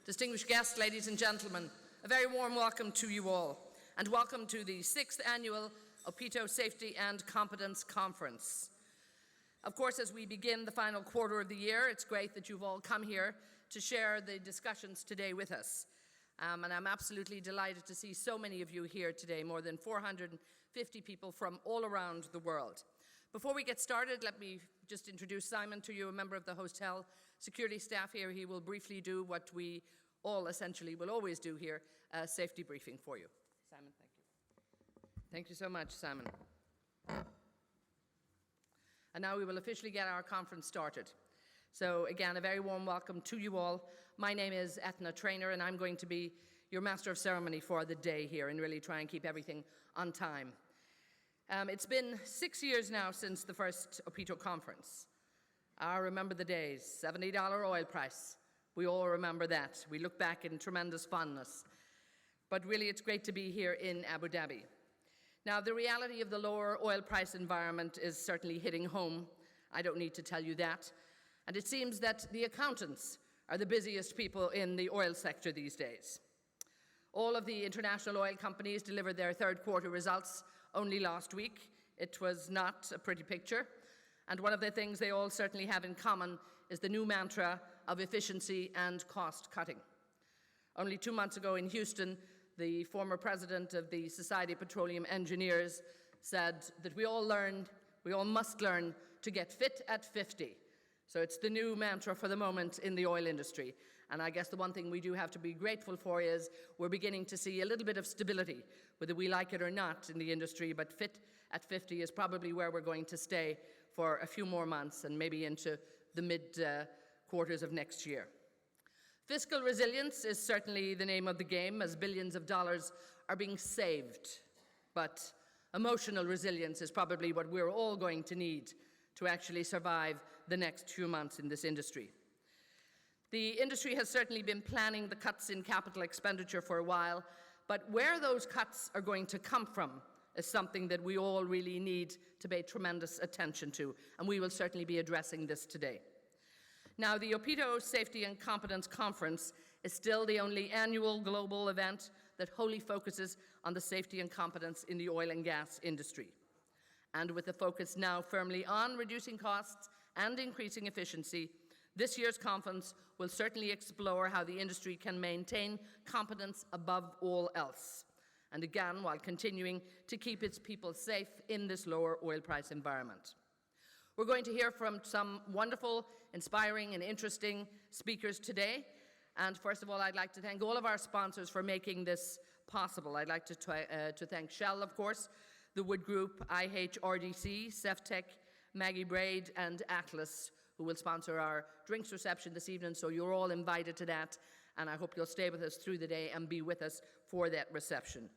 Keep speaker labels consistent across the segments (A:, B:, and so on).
A: Distinguished guests, ladies and gentlemen, a very warm welcome to you all, and welcome to the 6th Annual OPITO Safety and Competence Conference. Of course, as we begin the final quarter of the year, it's great that you've all come here to share the discussions today with us. And I'm absolutely delighted to see so many of you here today, more than 450 people from all around the world. Before we get started, let me just introduce Simon to you, a member of the hotel security staff here. He will briefly do what we all essentially will always do here, a safety briefing for you. Simon, thank you. Thank you so much, Simon. And now we will officially get our conference started. So again, a very warm welcome to you all. My name is Eithne, Trenor, and I'm going to be your master of ceremony for the day here and really try and keep everything on time. It's been 6 years now since the first OPITO conference. I remember the days, $70 oil price. We all remember that. We look back in tremendous fondness. But really, it's great to be here in Abu Dhabi. Now, the reality of the lower oil price environment is certainly hitting home. I don't need to tell you that. And it seems that the accountants are the busiest people in the oil sector these days. All of the international oil companies delivered their third quarter results only last week. It was not a pretty picture. And one of the things they all certainly have in common is the new mantra of efficiency and cost cutting. Only 2 months ago in Houston, the former president of the Society of Petroleum Engineers said that we all must learn to get fit at 50. So it's the new mantra for the moment in the oil industry. And I guess the one thing we do have to be grateful for is we're beginning to see a little bit of stability, whether we like it or not, in the industry, but fit at 50 is probably where we're going to stay for a few more months and maybe into the mid-quarters of next year. Fiscal resilience is certainly the name of the game as billions of dollars are being saved. But emotional resilience is probably what we're all going to need to actually survive the next few months in this industry. The industry has certainly been planning the cuts in capital expenditure for a while, but where those cuts are going to come from is something that we all really need to pay tremendous attention to, and we will certainly be addressing this today. Now, the OPITO Safety and Competence Conference is still the only annual global event that wholly focuses on the safety and competence in the oil and gas industry. And with the focus now firmly on reducing costs and increasing efficiency, this year's conference will certainly explore how the industry can maintain competence above all else, and again, while continuing to keep its people safe in this lower oil price environment. We're going to hear from some wonderful, inspiring, and interesting speakers today. And first of all, I'd like to thank all of our sponsors for making this possible. I'd like to thank Shell, of course, the Wood Group, IHRDC, Ceftec, Maggie Braid, and Atlas, who will sponsor our drinks reception this evening. So you're all invited to that, and I hope you'll stay with us through the day and be with us for that reception.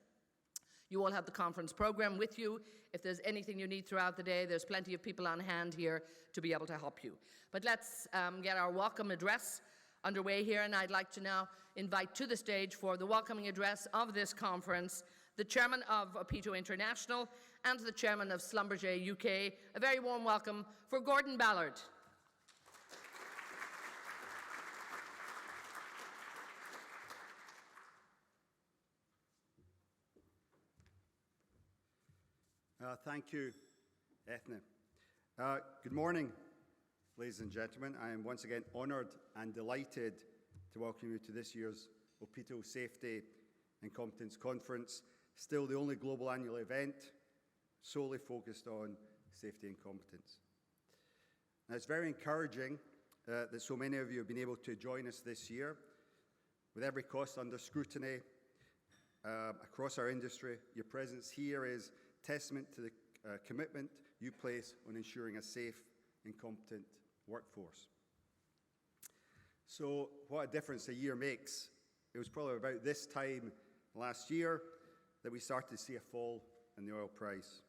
A: You all have the conference program with you. If there's anything you need throughout the day, there's plenty of people on hand here to be able to help you. But let's get our welcome address underway here, and I'd like to now invite to the stage for the welcoming address of this conference the chairman of OPITO International and the chairman of Schlumberger UK. A very warm welcome for Gordon Ballard.
B: Thank you, Eithne. Good morning, ladies and gentlemen. I am once again honoured and delighted to welcome you to this year's OPITO Safety and Competence Conference, still the only global annual event solely focused on safety and competence. Now, it's very encouraging that so many of you have been able to join us this year. With every cost under scrutiny across our industry, your presence here is testament to the commitment you place on ensuring a safe and competent workforce. So what a difference a year makes. It was probably about this time last year that we started to see a fall in the oil price.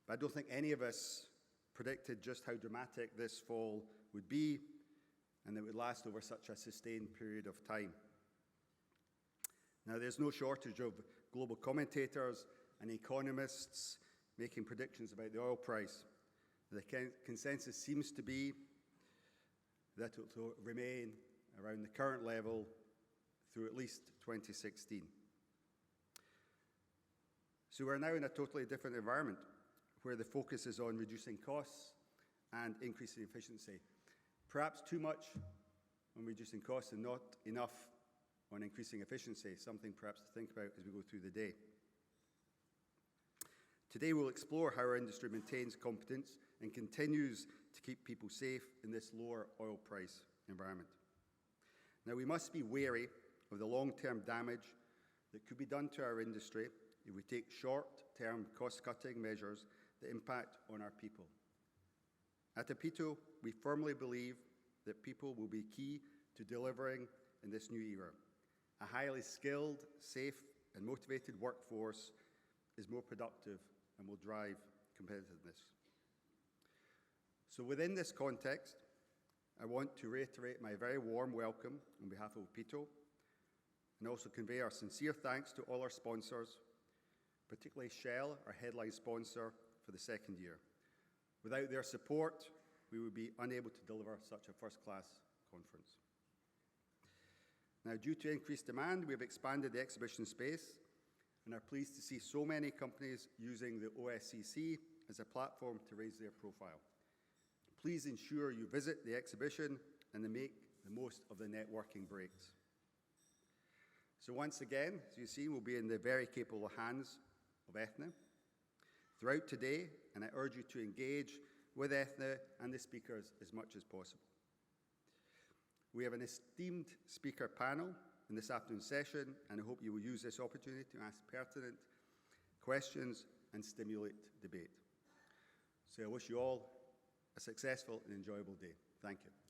B: But I don't think any of us predicted just how dramatic this fall would be and that it would last over such a sustained period of time. Now, there's no shortage of global commentators and economists making predictions about the oil price. The consensus seems to be that it will remain around the current level through at least 2016. So we're now in a totally different environment where the focus is on reducing costs and increasing efficiency. Perhaps too much on reducing costs and not enough on increasing efficiency, something perhaps to think about as we go through the day. Today we'll explore how our industry maintains competence and continues to keep people safe in this lower oil price environment. Now we must be wary of the long-term damage that could be done to our industry if we take short-term cost-cutting measures that impact on our people. At OPITO, we firmly believe that people will be key to delivering in this new era. A highly skilled, safe, and motivated workforce is more productive and will drive competitiveness. So within this context, I want to reiterate my very warm welcome on behalf of OPITO and also convey our sincere thanks to all our sponsors, particularly Shell, our headline sponsor for the second year. Without their support, we would be unable to deliver such a first-class conference. Now, due to increased demand, we have expanded the exhibition space and are pleased to see so many companies using the OSCC as a platform to raise their profile. Please ensure you visit the exhibition and make the most of the networking breaks. So once again, as you see, we'll be in the very capable hands of Eithne throughout today, and I urge you to engage with Eithne and the speakers as much as possible. We have an esteemed speaker panel in this afternoon's session, and I hope you will use this opportunity to ask pertinent questions and stimulate debate. So I wish you all a successful and enjoyable day. Thank you.